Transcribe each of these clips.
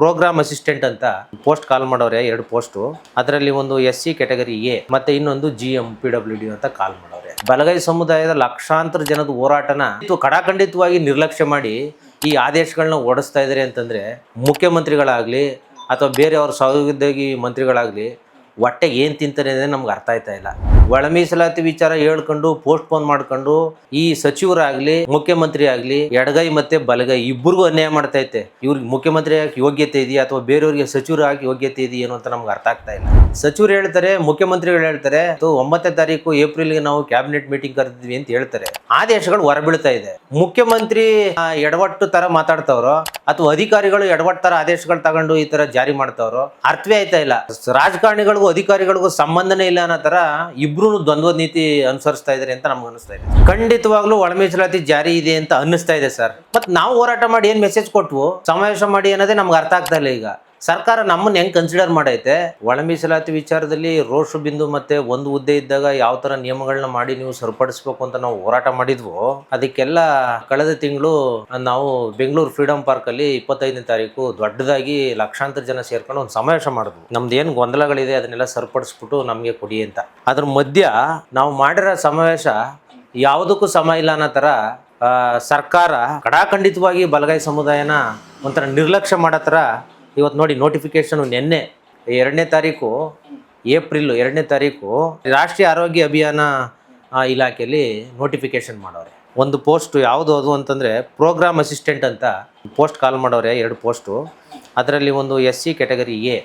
Program assistant ಅಂತ post call ಮಾಡೋರೆ, 2 post. ಅದರಲ್ಲಿ ಒಂದು SC ಕ್ಯಾಟಗರಿ ಎ ಮತ್ತೆ ಇನ್ನೊಂದು GM PWD ಅಂತ ಕಾಲ್ ಮಾಡೋರೆ. ಬಲಗೈ ಸಮುದಾಯದ ಲಕ್ಷಾಂತರ ಜನದ ಹೋರಾಟನ ಕಡಾಖಂಡಿತವಾಗಿ ನಿರ್ಲಕ್ಷ್ಯ ಮಾಡಿ ಈ ಆದೇಶಗಳನ್ನ ಓಡಿಸ್ತಾ ಇದ್ದಾರೆ ಅಂತಂದ್ರೆ ಮುಖ್ಯಮಂತ್ರಿಗಳಾಗ್ಲಿ ಅಥವಾ ಬೇರೆಯವ್ರ ಸಹೋದ್ಯೋಗಿ ಮಂತ್ರಿಗಳಾಗ್ಲಿ ಹೊಟ್ಟೆಗೆ ಏನು ತಿಂತಾರೆ ಅಂದರೆ ನಮ್ಗೆ ಅರ್ಥ ಆಯ್ತಾ ಇಲ್ಲ. ಒಳ ಮೀಸಲಾತಿ ವಿಚಾರ ಹೇಳ್ಕೊಂಡು ಪೋಸ್ಟ್ ಪೋನ್ ಮಾಡ್ಕೊಂಡು ಈ ಸಚಿವರಾಗ್ಲಿ ಮುಖ್ಯಮಂತ್ರಿ ಆಗ್ಲಿ ಎಡಗೈ ಮತ್ತೆ ಬಲಗೈ ಇಬ್ಬರಿಗೂ ಅನ್ಯಾಯ ಮಾಡ್ತಾ ಐತೆ. ಇವ್ರಿಗೆ ಮುಖ್ಯಮಂತ್ರಿ ಆಗಿ ಯೋಗ್ಯತೆ ಇದೆಯಾ ಅಥವಾ ಬೇರೆಯವ್ರಿಗೆ ಸಚಿವರು ಆಗಿ ಯೋಗ್ಯತೆ ಇದೆಯೇನು ಅಂತ ನಮ್ಗೆ ಅರ್ಥ ಆಗ್ತಾ ಇಲ್ಲ. ಸಚಿವರು ಹೇಳ್ತಾರೆ, ಮುಖ್ಯಮಂತ್ರಿಗಳು ಹೇಳ್ತಾರೆ 9ನೇ ತಾರೀಕು ಏಪ್ರಿಲ್ಗೆ ನಾವು ಕ್ಯಾಬಿನೆಟ್ ಮೀಟಿಂಗ್ ಕರೆದಿದ್ವಿ ಅಂತ ಹೇಳ್ತಾರೆ. ಆದೇಶಗಳು ಹೊರಬೀಳ್ತಾ ಇದೆ. ಮುಖ್ಯಮಂತ್ರಿ ಎಡವಟ್ಟು ತರ ಮಾತಾಡ್ತಾವ್ರೋ ಅಥವಾ ಅಧಿಕಾರಿಗಳು ಎಡವಟ್ಟು ತರ ಆದೇಶಗಳು ತಗೊಂಡು ಈ ತರ ಜಾರಿ ಮಾಡ್ತಾವ್ರೋ ಅರ್ಥವೇ ಆಯ್ತಾ ಇಲ್ಲ. ರಾಜಕಾರಣಿಗಳಿಗೂ ಅಧಿಕಾರಿಗಳಿಗೂ ಸಂಬಂಧನೇ ಇಲ್ಲ ಅನ್ನೋ ತರ ಇಬ್ರು ದ್ವಂದ್ವ ನೀತಿ ಅನುಸರಿಸ್ತಾ ಇದ್ದಾರೆ ಅಂತ ನಮ್ಗೆ ಅನಿಸ್ತಾ ಇದೆ. ಖಂಡಿತವಾಗ್ಲೂ ಒಳ ಮೀಸಲಾತಿ ಜಾರಿ ಇದೆ ಅಂತ ಅನ್ನಿಸ್ತಾ ಇದೆ ಸರ್. ಮತ್ ನಾವು ಹೋರಾಟ ಮಾಡಿ ಏನ್ ಮೆಸೇಜ್ ಕೊಟ್ವು, ಸಮಾವೇಶ ಮಾಡಿ ಅನ್ನೋದೇ ನಮ್ಗೆ ಅರ್ಥ ಆಗ್ತಾ ಇಲ್ಲ. ಈಗ ಸರ್ಕಾರ ನಮ್ಮನ್ನ ಹೆಂಗ್ ಕನ್ಸಿಡರ್ ಮಾಡೈತೆ, ಒಳ ಮೀಸಲಾತಿ ವಿಚಾರದಲ್ಲಿ ರೋಷ ಬಿಂದು ಮತ್ತೆ ಒಂದು ಹುದ್ದೆ ಇದ್ದಾಗ ಯಾವ ತರ ನಿಯಮಗಳನ್ನ ಮಾಡಿ ನೀವು ಸರಿಪಡಿಸ್ಬೇಕು ಅಂತ ನಾವು ಹೋರಾಟ ಮಾಡಿದ್ವು. ಅದಕ್ಕೆಲ್ಲ ಕಳೆದ ತಿಂಗಳು ನಾವು ಬೆಂಗಳೂರು ಫ್ರೀಡಂ ಪಾರ್ಕ್ ಅಲ್ಲಿ 25ನೇ ತಾರೀಕು ದೊಡ್ಡದಾಗಿ ಲಕ್ಷಾಂತರ ಜನ ಸೇರ್ಕೊಂಡು ಒಂದು ಸಮಾವೇಶ ಮಾಡಿದ್ವು. ನಮ್ದು ಏನು ಗೊಂದಲಗಳಿದೆ ಅದನ್ನೆಲ್ಲ ಸರಿಪಡಿಸ್ಬಿಟ್ಟು ನಮಗೆ ಕೊಡಿ ಅಂತ. ಅದ್ರ ಮಧ್ಯ ನಾವು ಮಾಡಿರೋ ಸಮಾವೇಶ ಯಾವುದಕ್ಕೂ ಸಮ ಇಲ್ಲ ಅನ್ನೋ ತರ ಸರ್ಕಾರ ಕಡಾಖಂಡಿತವಾಗಿ ಬಲಗೈ ಸಮುದಾಯನ ಒಂಥರ ನಿರ್ಲಕ್ಷ್ಯ ಮಾಡೋ ಥರ ಇವತ್ತು ನೋಡಿ ನೋಟಿಫಿಕೇಶನ್ ನಿನ್ನೆ 2ನೇ ತಾರೀಕು ಏಪ್ರಿಲ್ 2ನೇ ತಾರೀಕು ರಾಷ್ಟ್ರೀಯ ಆರೋಗ್ಯ ಅಭಿಯಾನ ಇಲಾಖೆಯಲ್ಲಿ ನೋಟಿಫಿಕೇಶನ್ ಮಾಡೋರೆ. ಒಂದು ಪೋಸ್ಟ್ ಯಾವುದು ಅದು ಅಂತಂದರೆ ಪ್ರೋಗ್ರಾಮ್ ಅಸಿಸ್ಟೆಂಟ್ ಅಂತ ಪೋಸ್ಟ್ ಕಾಲ್ ಮಾಡೋರೆ, 2 ಪೋಸ್ಟು. ಅದರಲ್ಲಿ ಒಂದು SC ಕ್ಯಾಟಗರಿ ಎ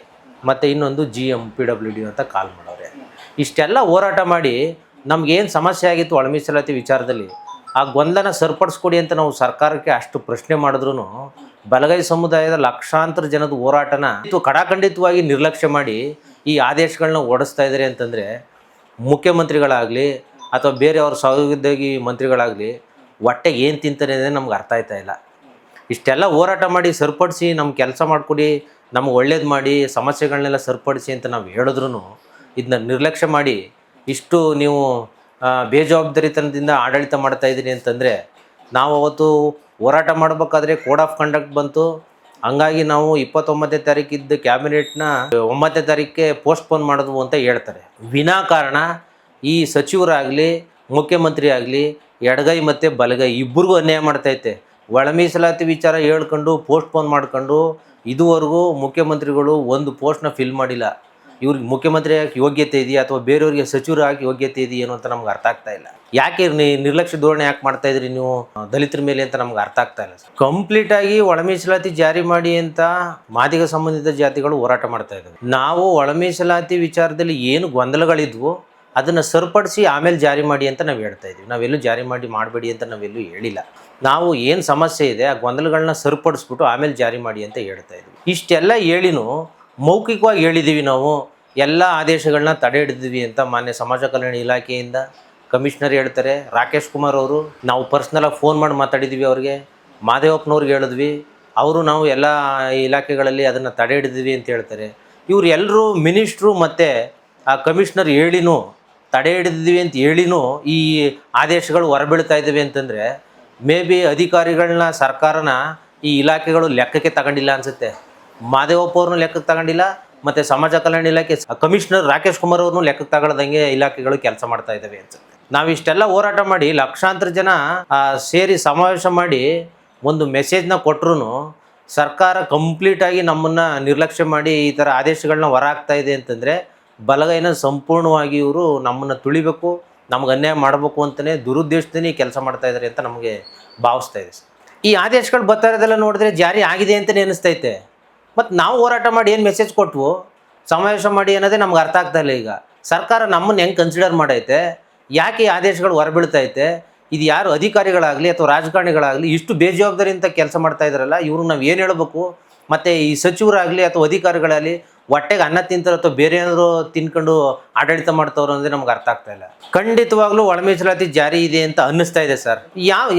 ಮತ್ತು ಇನ್ನೊಂದು GM PWD ಅಂತ ಕಾಲ್ ಮಾಡೋರೆ. ಇಷ್ಟೆಲ್ಲ ಹೋರಾಟ ಮಾಡಿ ನಮಗೇನು ಸಮಸ್ಯೆ ಆಗಿತ್ತು ಒಳ ಮೀಸಲಾತಿ ವಿಚಾರದಲ್ಲಿ ಆ ಗೊಂದಲನ ಸರಿಪಡಿಸ್ಕೊಡಿ ಅಂತ ನಾವು ಸರ್ಕಾರಕ್ಕೆ ಅಷ್ಟು ಪ್ರಶ್ನೆ ಮಾಡಿದ್ರು ಬಲಗೈ ಸಮುದಾಯದ ಲಕ್ಷಾಂತರ ಜನದ ಹೋರಾಟನ ಕಡಾಖಂಡಿತವಾಗಿ ನಿರ್ಲಕ್ಷ್ಯ ಮಾಡಿ ಈ ಆದೇಶಗಳನ್ನ ಓಡಿಸ್ತಾ ಇದ್ದಾರೆ ಅಂತಂದರೆ ಮುಖ್ಯಮಂತ್ರಿಗಳಾಗಲಿ ಅಥವಾ ಬೇರೆಯವ್ರ ಸಹೋದ್ಯೋಗಿ ಮಂತ್ರಿಗಳಾಗಲಿ ಹೊಟ್ಟೆಗೆ ಏನು ತಿಂತಾರೆ ಅಂದರೆ ನಮ್ಗೆ ಅರ್ಥ ಆಯ್ತಾ ಇಲ್ಲ. ಇಷ್ಟೆಲ್ಲ ಹೋರಾಟ ಮಾಡಿ ಸರಿಪಡಿಸಿ ನಮ್ಮ ಕೆಲಸ ಮಾಡಿಕೊಡಿ, ನಮ್ಗೆ ಒಳ್ಳೇದು ಮಾಡಿ ಸಮಸ್ಯೆಗಳನ್ನೆಲ್ಲ ಸರಿಪಡಿಸಿ ಅಂತ ನಾವು ಹೇಳಿದ್ರು ಇದನ್ನ ನಿರ್ಲಕ್ಷ್ಯ ಮಾಡಿ ಇಷ್ಟು ನೀವು ಬೇಜವಾಬ್ದಾರಿತನದಿಂದ ಆಡಳಿತ ಮಾಡ್ತಾ ಇದ್ದೀನಿ ಅಂತಂದರೆ ನಾವು ಅವತ್ತು ಹೋರಾಟ ಮಾಡಬೇಕಾದ್ರೆ ಕೋಡ್ ಆಫ್ ಕಂಡಕ್ಟ್ ಬಂತು. ಹಂಗಾಗಿ ನಾವು 29ನೇ ತಾರೀಕಿದ್ದ ಕ್ಯಾಬಿನೆಟ್ನ 9ನೇ ತಾರೀಕಿಗೆ ಪೋಸ್ಟ್ಪೋನ್ ಮಾಡಿದ್ವು ಅಂತ ಹೇಳ್ತಾರೆ. ವಿನಾಕಾರಣ ಈ ಸಚಿವರಾಗಲಿ ಮುಖ್ಯಮಂತ್ರಿ ಆಗಲಿ ಎಡಗೈ ಮತ್ತು ಬಲಗೈ ಇಬ್ಬರಿಗೂ ಅನ್ಯಾಯ ಮಾಡ್ತೈತೆ. ಒಳ ಮೀಸಲಾತಿ ವಿಚಾರ ಹೇಳ್ಕೊಂಡು ಪೋಸ್ಟ್ಪೋನ್ ಮಾಡ್ಕೊಂಡು ಇದುವರೆಗೂ ಮುಖ್ಯಮಂತ್ರಿಗಳು ಒಂದು ಪೋಸ್ಟ್ನ ಫಿಲ್ ಮಾಡಿಲ್ಲ. ಇವ್ರಿಗೆ ಮುಖ್ಯಮಂತ್ರಿ ಆಗಿ ಯೋಗ್ಯತೆ ಇದೆಯಾ ಅಥವಾ ಬೇರೆಯವ್ರಿಗೆ ಸಚಿವರು ಆಗಿ ಯೋಗ್ಯತೆ ಇದೆಯೇನು ಅಂತ ನಮ್ಗೆ ಅರ್ಥ ಆಗ್ತಾ ಇಲ್ಲ. ಯಾಕೆ ನಿರ್ಲಕ್ಷ್ಯ ಧೋರಣೆ ಯಾಕೆ ಮಾಡ್ತಾ ಇದ್ರಿ ನೀವು ದಲಿತರ ಮೇಲೆ ಅಂತ ನಮ್ಗೆ ಅರ್ಥ ಆಗ್ತಾ ಇಲ್ಲ. ಕಂಪ್ಲೀಟಾಗಿ ಒಳ ಮೀಸಲಾತಿ ಜಾರಿ ಮಾಡಿ ಅಂತ ಮಾದಿಗ ಸಂಬಂಧಿತ ಜಾತಿಗಳು ಹೋರಾಟ ಮಾಡ್ತಾ ಇದ್ದಾವೆ. ನಾವು ಒಳ ಮೀಸಲಾತಿ ವಿಚಾರದಲ್ಲಿ ಏನು ಗೊಂದಲಗಳಿದ್ವು ಅದನ್ನು ಸರಿಪಡಿಸಿ ಆಮೇಲೆ ಜಾರಿ ಮಾಡಿ ಅಂತ ನಾವು ಹೇಳ್ತಾ ಇದ್ದೀವಿ. ನಾವೆಲ್ಲೂ ಜಾರಿ ಮಾಡಬೇಡಿ ಅಂತ ನಾವೆಲ್ಲೂ ಹೇಳಿಲ್ಲ. ನಾವು ಏನು ಸಮಸ್ಯೆ ಇದೆ ಆ ಗೊಂದಲಗಳನ್ನ ಸರಿಪಡಿಸ್ಬಿಟ್ಟು ಆಮೇಲೆ ಜಾರಿ ಮಾಡಿ ಅಂತ ಹೇಳ್ತಾ ಇದ್ವಿ. ಇಷ್ಟೆಲ್ಲ ಹೇಳಿನೂ ಮೌಖಿಕವಾಗಿ ಹೇಳಿದ್ದೀವಿ, ನಾವು ಎಲ್ಲ ಆದೇಶಗಳನ್ನ ತಡೆ ಹಿಡಿದ್ವಿ ಅಂತ ಮಾನ್ಯ ಸಮಾಜ ಕಲ್ಯಾಣ ಇಲಾಖೆಯಿಂದ ಕಮಿಷನರ್ ಹೇಳ್ತಾರೆ. ರಾಕೇಶ್ ಕುಮಾರ್ ಅವರು ನಾವು ಪರ್ಸ್ನಲಾಗಿ ಫೋನ್ ಮಾಡಿ ಮಾತಾಡಿದ್ವಿ, ಅವ್ರಿಗೆ ಮಾದೇವಪ್ಪನವ್ರಿಗೆ ಹೇಳಿದ್ವಿ, ಅವರು ನಾವು ಎಲ್ಲ ಇಲಾಖೆಗಳಲ್ಲಿ ಅದನ್ನು ತಡೆ ಹಿಡಿದ್ವಿ ಅಂತ ಹೇಳ್ತಾರೆ. ಇವ್ರು ಎಲ್ಲರೂ ಮಿನಿಸ್ಟ್ರು ಮತ್ತು ಆ ಕಮಿಷನರ್ ಹೇಳಿನೂ ತಡೆ ಹಿಡಿದ್ವಿ ಅಂತ ಹೇಳಿನೂ ಈ ಆದೇಶಗಳು ಹೊರಬೀಳ್ತಾ ಇದ್ದಾವೆ ಅಂತಂದರೆ ಮೇ ಬಿ ಅಧಿಕಾರಿಗಳನ್ನ ಸರ್ಕಾರನ ಈ ಇಲಾಖೆಗಳು ಲೆಕ್ಕಕ್ಕೆ ತಗೊಂಡಿಲ್ಲ ಅನಿಸುತ್ತೆ. ಮಾದೇವಪ್ಪ ಅವ್ರನ್ನೂ ಲೆಕ್ಕಕ್ಕೆ ತಗೊಂಡಿಲ್ಲ ಮತ್ತು ಸಮಾಜ ಕಲ್ಯಾಣ ಇಲಾಖೆ ಕಮಿಷನರ್ ರಾಕೇಶ್ ಕುಮಾರ್ ಅವ್ರನ್ನೂ ಲೆಕ್ಕಕ್ಕೆ ತಗೊಳ್ದಂಗೆ ಇಲಾಖೆಗಳು ಕೆಲಸ ಮಾಡ್ತಾ ಇದ್ದಾವೆ ಅನ್ಸುತ್ತೆ. ನಾವಿಷ್ಟೆಲ್ಲ ಹೋರಾಟ ಮಾಡಿ ಲಕ್ಷಾಂತರ ಜನ ಸೇರಿ ಸಮಾವೇಶ ಮಾಡಿ ಒಂದು ಮೆಸೇಜ್ನ ಕೊಟ್ಟರು ಸರ್ಕಾರ ಕಂಪ್ಲೀಟಾಗಿ ನಮ್ಮನ್ನು ನಿರ್ಲಕ್ಷ್ಯ ಮಾಡಿ ಈ ಥರ ಆದೇಶಗಳನ್ನ ಹೊರ ಹಾಕ್ತಾ ಇದೆ ಅಂತಂದರೆ ಬಲಗೈನ ಸಂಪೂರ್ಣವಾಗಿ ಇವರು ನಮ್ಮನ್ನು ತುಳಿಬೇಕು, ನಮ್ಗೆ ಅನ್ಯಾಯ ಮಾಡಬೇಕು ಅಂತಲೇ ದುರುದ್ದೇಶದಿಂದ ಕೆಲಸ ಮಾಡ್ತಾ ಇದ್ದಾರೆ ಅಂತ ನಮಗೆ ಭಾವಿಸ್ತಾ ಇದೆ. ಈ ಆದೇಶಗಳು ಬರ್ತಾ ಇರೋದೆಲ್ಲ ನೋಡಿದ್ರೆ ಜಾರಿ ಆಗಿದೆ ಅಂತಲೇ ಅನಿಸ್ತೈತೆ. ಮತ್ತು ನಾವು ಹೋರಾಟ ಮಾಡಿ ಏನು ಮೆಸೇಜ್ ಕೊಟ್ವು, ಸಮಾವೇಶ ಮಾಡಿ ಅನ್ನೋದೇ ನಮ್ಗೆ ಅರ್ಥ ಆಗ್ತಾ ಇಲ್ಲ. ಈಗ ಸರ್ಕಾರ ನಮ್ಮನ್ನು ಹೆಂಗೆ ಕನ್ಸಿಡರ್ ಮಾಡೈತೆ, ಯಾಕೆ ಈ ಆದೇಶಗಳು ಹೊರಬೀಳ್ತೈತೆ, ಇದು ಯಾರು ಅಧಿಕಾರಿಗಳಾಗಲಿ ಅಥವಾ ರಾಜಕಾರಣಿಗಳಾಗಲಿ ಇಷ್ಟು ಬೇಜವಾಬ್ದಾರಿಯಿಂದ ಕೆಲಸ ಮಾಡ್ತಾ ಇದ್ದಾರಲ್ಲ ಇವ್ರಿಗೆ ನಾವು ಏನು ಹೇಳಬೇಕು. ಮತ್ತು ಈ ಸಚಿವರಾಗಲಿ ಅಥವಾ ಅಧಿಕಾರಿಗಳಾಗಲಿ ಹೊಟ್ಟೆಗೆ ಅನ್ನ ತಿಂತಾರೆ ಅಥವಾ ಬೇರೆ ಏನಾದರೂ ತಿನ್ಕೊಂಡು ಆಡಳಿತ ಮಾಡ್ತವ್ರು ಅಂದರೆ ನಮ್ಗೆ ಅರ್ಥ ಆಗ್ತಾ ಇಲ್ಲ. ಖಂಡಿತವಾಗ್ಲೂ ಒಳ ಮೀಸಲಾತಿ ಜಾರಿ ಇದೆ ಅಂತ ಅನ್ನಿಸ್ತಾ ಇದೆ ಸರ್.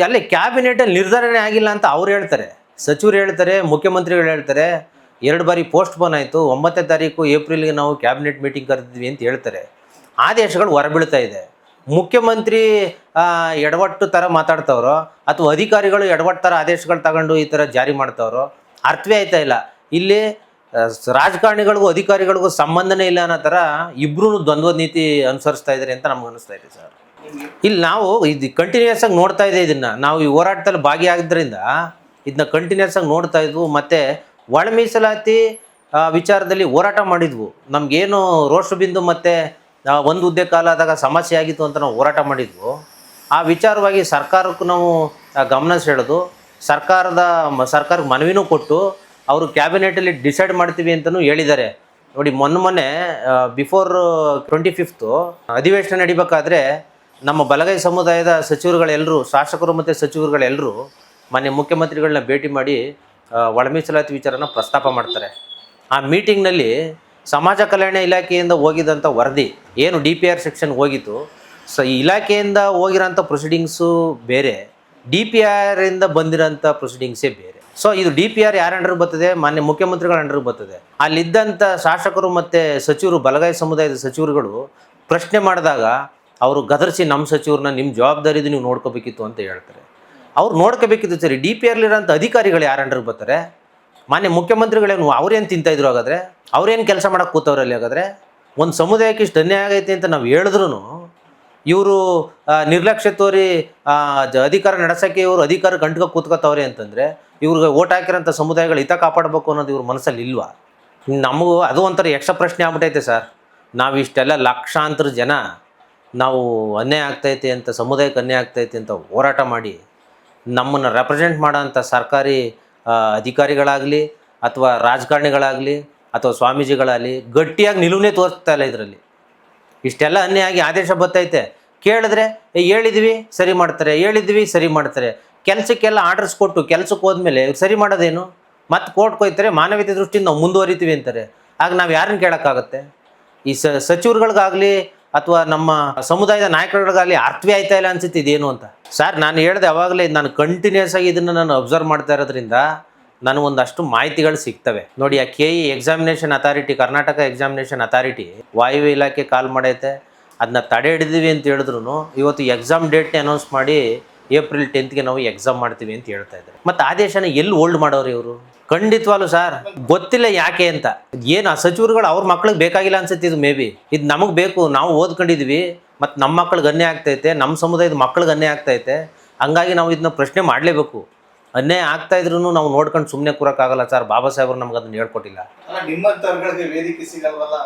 ಎಲ್ಲ ಕ್ಯಾಬಿನೆಟಲ್ಲಿ ನಿರ್ಧಾರನೇ ಆಗಿಲ್ಲ ಅಂತ ಅವ್ರು ಹೇಳ್ತಾರೆ, ಸಚಿವರು ಹೇಳ್ತಾರೆ, ಮುಖ್ಯಮಂತ್ರಿಗಳು ಹೇಳ್ತಾರೆ. 2 ಬಾರಿ ಪೋಸ್ಟ್ಪೋನ್ ಆಯಿತು, 9ನೇ ತಾರೀಕು ಏಪ್ರಿಲ್ಗೆ ನಾವು ಕ್ಯಾಬಿನೆಟ್ ಮೀಟಿಂಗ್ ಕರೆದಿದ್ವಿ ಅಂತ ಹೇಳ್ತಾರೆ. ಆದೇಶಗಳು ಹೊರಬೀಳ್ತಾ ಇದೆ. ಮುಖ್ಯಮಂತ್ರಿ ಎಡವಟ್ಟು ಥರ ಮಾತಾಡ್ತವ್ರೋ ಅಥವಾ ಅಧಿಕಾರಿಗಳು ಎಡವಟ್ಟು ಥರ ಆದೇಶಗಳು ತಗೊಂಡು ಈ ಥರ ಜಾರಿ ಮಾಡ್ತವ್ರೋ ಅರ್ಥವೇ ಆಯ್ತಾ ಇಲ್ಲ. ಇಲ್ಲಿ ರಾಜಕಾರಣಿಗಳಿಗೂ ಅಧಿಕಾರಿಗಳಿಗೂ ಸಂಬಂಧನೇ ಇಲ್ಲ ಅನ್ನೋ ಥರ ಇಬ್ಬರೂ ದ್ವಂದ್ವ ನೀತಿ ಅನುಸರಿಸ್ತಾ ಇದ್ದಾರೆ ಅಂತ ನಮ್ಗೆ ಅನಿಸ್ತಾ ಇದೆ ಸರ್. ಇಲ್ಲಿ ನಾವು ಇದು ಕಂಟಿನ್ಯೂಸ್ ಆಗಿ ನೋಡ್ತಾ ಇದೆ, ಇದನ್ನು ನಾವು ಈ ಹೋರಾಟದಲ್ಲಿ ಭಾಗಿಯಾಗಿದ್ದರಿಂದ ಇದನ್ನ ಕಂಟಿನ್ಯೂಸ್ ಆಗಿ ನೋಡ್ತಾ ಇದ್ವು. ಮತ್ತು ಒಳ ಮೀಸಲಾತಿ ವಿಚಾರದಲ್ಲಿ ಹೋರಾಟ ಮಾಡಿದ್ವು. ನಮಗೇನು ರೋಷ ಬಿಂದು ಮತ್ತು ಒಂದು ಹುದ್ದೆ ಕಾಲ ಆದಾಗ ಸಮಸ್ಯೆ ಆಗಿತ್ತು ಅಂತ ನಾವು ಹೋರಾಟ ಮಾಡಿದ್ವು. ಆ ವಿಚಾರವಾಗಿ ಸರ್ಕಾರಕ್ಕೂ ನಾವು ಗಮನ ಸೆಳೆದು ಸರ್ಕಾರಕ್ಕೆ ಮನವಿನೂ ಕೊಟ್ಟು ಅವರು ಕ್ಯಾಬಿನೆಟಲ್ಲಿ ಡಿಸೈಡ್ ಮಾಡ್ತೀವಿ ಅಂತಲೂ ಹೇಳಿದ್ದಾರೆ. ನೋಡಿ, ಮೊನ್ನೆ ಬಿಫೋರ್ 25th ಅಧಿವೇಶನ ನಡಿಬೇಕಾದ್ರೆ ನಮ್ಮ ಬಲಗೈ ಸಮುದಾಯದ ಸಚಿವರುಗಳೆಲ್ಲರೂ, ಶಾಸಕರು ಮತ್ತು ಸಚಿವರುಗಳೆಲ್ಲರೂ ಮಾನ್ಯ ಮುಖ್ಯಮಂತ್ರಿಗಳನ್ನ ಭೇಟಿ ಮಾಡಿ ಒಳ ಮೀಸಲಾತಿ ವಿಚಾರನ ಪ್ರಸ್ತಾಪ ಮಾಡ್ತಾರೆ. ಆ ಮೀಟಿಂಗ್ನಲ್ಲಿ ಸಮಾಜ ಕಲ್ಯಾಣ ಇಲಾಖೆಯಿಂದ ಹೋಗಿದ್ದಂಥ ವರದಿ ಏನು DPR ಸೆಕ್ಷನ್ಗೆ ಹೋಗಿತ್ತು, ಈ ಇಲಾಖೆಯಿಂದ ಹೋಗಿರೋಂಥ ಪ್ರೊಸೀಡಿಂಗ್ಸು ಬೇರೆ, DPR ಇಂದ ಬಂದಿರೋಂಥ ಪ್ರೊಸೀಡಿಂಗ್ಸೇ ಬೇರೆ. ಸೊ ಇದು DPR ಯಾರ ಅಂಡರ್ ಬರ್ತದೆ? ಮಾನ್ಯ ಮುಖ್ಯಮಂತ್ರಿಗಳ ಅಂಡರ್ ಬರ್ತದೆ. ಅಲ್ಲಿದ್ದಂಥ ಶಾಸಕರು ಮತ್ತು ಸಚಿವರು, ಬಲಗೈ ಸಮುದಾಯದ ಸಚಿವರುಗಳು ಪ್ರಶ್ನೆ ಮಾಡಿದಾಗ ಅವರು ಗದರಿಸಿ ನಮ್ಮ ಸಚಿವರನ್ನ ನಿಮ್ಮ ಜವಾಬ್ದಾರಿದು ನೀವು ನೋಡ್ಕೋಬೇಕಿತ್ತು ಅಂತ ಹೇಳ್ತಾರೆ. ಅವ್ರು ನೋಡ್ಕೋಬೇಕಿತ್ತು ಸರಿ, DPRಲಿರೋಂಥ ಅಧಿಕಾರಿಗಳು ಯಾರ ಅಂಡರ್ ಬರ್ತಾರೆ? ಮಾನ್ಯ ಮುಖ್ಯಮಂತ್ರಿಗಳೇನು ಅವ್ರೇನು ತಿಂತಾಯಿದ್ರು? ಹಾಗಾದರೆ ಅವ್ರೇನು ಕೆಲಸ ಮಾಡೋಕ್ಕೆ ಕೂತವ್ರಲ್ಲಿ? ಹಾಗಾದರೆ ಒಂದು ಸಮುದಾಯಕ್ಕೆ ಇಷ್ಟು ಅನ್ಯಾಯ ಆಗೈತೆ ಅಂತ ನಾವು ಹೇಳಿದ್ರೂ ಇವರು ನಿರ್ಲಕ್ಷ್ಯ ತೋರಿ ಅಧಿಕಾರ ನಡೆಸೋಕ್ಕೆ ಇವರು ಅಧಿಕಾರ ಗಂಟ್ಗೆ ಕೂತ್ಕೋತವ್ರೆ ಅಂತಂದರೆ ಇವ್ರಿಗೆ ಓಟ್ ಹಾಕಿರೋಂಥ ಸಮುದಾಯಗಳು ಹಿತ ಕಾಪಾಡಬೇಕು ಅನ್ನೋದು ಇವ್ರ ಮನಸ್ಸಲ್ಲಿ ಇಲ್ವಾ? ನಮಗೂ ಅದು ಒಂಥರ ಯಕ್ಷ ಪ್ರಶ್ನೆ ಆಗ್ಬಿಟ್ಟೈತೆ ಸರ್. ನಾವು ಇಷ್ಟೆಲ್ಲ ಲಕ್ಷಾಂತರ ಜನ ನಾವು ಅನ್ಯಾಯ ಆಗ್ತೈತೆ ಅಂತ, ಸಮುದಾಯಕ್ಕೆ ಅನ್ಯಾಯ ಆಗ್ತೈತೆ ಅಂತ ಹೋರಾಟ ಮಾಡಿ ನಮ್ಮನ್ನು ರೆಪ್ರೆಸೆಂಟ್ ಮಾಡೋಂಥ ಸರ್ಕಾರಿ ಅಧಿಕಾರಿಗಳಾಗಲಿ ಅಥವಾ ರಾಜಕಾರಣಿಗಳಾಗಲಿ ಅಥವಾ ಸ್ವಾಮೀಜಿಗಳಾಗಲಿ ಗಟ್ಟಿಯಾಗಿ ನಿಲುವೇ ತೋರಿಸ್ತಾ ಇಲ್ಲ. ಇದರಲ್ಲಿ ಇಷ್ಟೆಲ್ಲ ಅನ್ಯಾಯ ಆಗಿ ಆದೇಶ ಬರ್ತೈತೆ, ಕೇಳಿದ್ರೆ ಹೇಳಿದ್ವಿ ಸರಿ ಮಾಡ್ತಾರೆ, ಹೇಳಿದ್ವಿ ಸರಿ ಮಾಡ್ತಾರೆ. ಕೆಲಸಕ್ಕೆಲ್ಲ ಆರ್ಡರ್ಸ್ ಕೊಟ್ಟು ಕೆಲಸಕ್ಕೆ ಹೋದ್ಮೇಲೆ ಇವ್ರು ಸರಿ ಮಾಡೋದೇನು? ಮತ್ತೆ ಕೋರ್ಟ್ಗೆ ಹೋಗ್ತಾರೆ, ಮಾನವೀಯತೆ ದೃಷ್ಟಿಯಿಂದ ನಾವು ಮುಂದುವರಿತೀವಿ ಅಂತಾರೆ. ಆಗ ನಾವು ಯಾರನ್ನ ಕೇಳೋಕ್ಕಾಗತ್ತೆ? ಈ ಸಚಿವರುಗಳಿಗಾಗಲಿ ಅಥವಾ ನಮ್ಮ ಸಮುದಾಯದ ನಾಯಕರುಗಳಿಗಾಗಲಿ ಅರ್ಥವೇ ಆಯ್ತಾ ಇಲ್ಲ ಅನ್ಸುತ್ತೆ ಇದೇನು ಅಂತ. ಸರ್, ನಾನು ಹೇಳಿದೆ ಅವಾಗಲೇ, ನಾನು ಕಂಟಿನ್ಯೂಸ್ ಆಗಿ ಇದನ್ನು ನಾನು ಅಬ್ಸರ್ವ್ ಮಾಡ್ತಾ ಇರೋದ್ರಿಂದ ನನಗೊಂದಷ್ಟು ಮಾಹಿತಿಗಳು ಸಿಗ್ತವೆ. ನೋಡಿ, ಆ KE examination authority, Karnataka examination authority ವಾಯುವ್ಯ ಇಲಾಖೆ ಕಾಲ್ ಮಾಡೈತೆ, ಅದನ್ನ ತಡೆ ಹಿಡಿದೀವಿ ಅಂತ ಹೇಳಿದ್ರು ಇವತ್ತು ಎಕ್ಸಾಮ್ ಡೇಟ್ನೇ ಅನೌನ್ಸ್ ಮಾಡಿ April 10th ನಾವು ಎಕ್ಸಾಮ್ ಮಾಡ್ತೀವಿ ಅಂತ ಹೇಳ್ತಾ ಇದ್ದಾರೆ. ಮತ್ತು ಆದೇಶನ ಎಲ್ಲಿ ಹೋಲ್ಡ್ ಮಾಡೋರು ಇವರು? ಖಂಡಿತವಾಗ್ಲೂ ಸರ್ ಗೊತ್ತಿಲ್ಲ ಯಾಕೆ ಅಂತ. ಏನು ಆ ಸಚಿವರುಗಳು ಅವ್ರ ಮಕ್ಳಿಗೆ ಬೇಕಾಗಿಲ್ಲ ಅನ್ಸುತ್ತೆ ಇದು. ಮೇ ಬಿ ಇದು ನಮಗೆ ಬೇಕು, ನಾವು ಓದ್ಕೊಂಡಿದ್ವಿ, ಮತ್ತು ನಮ್ಮ ಮಕ್ಳಿಗೆ ಅನ್ಯಾಯ ಆಗ್ತೈತೆ, ನಮ್ಮ ಸಮುದಾಯದ ಮಕ್ಳಿಗೆ ಅನ್ಯಾಯ ಆಗ್ತೈತೆ, ಹಂಗಾಗಿ ನಾವು ಇದನ್ನ ಪ್ರಶ್ನೆ ಮಾಡಲೇಬೇಕು. ಅನ್ಯಾಯ ಆಗ್ತಾ ಇದ್ರು ನಾವು ನೋಡ್ಕೊಂಡು ಸುಮ್ಮನೆ ಕೂರಕ್ಕಾಗಲ್ಲ ಸರ್. ಬಾಬಾ ಸಾಹೇಬರು ನಮ್ಗೆ ಅದನ್ನ ಹೇಳ್ಕೊಟ್ಟಿಲ್ಲ. ನಿಮ್ಮಂತವ್ರಿಗೆ ವೇದಿಕೆ ಸಿಗಲ್ವಲ್ಲ.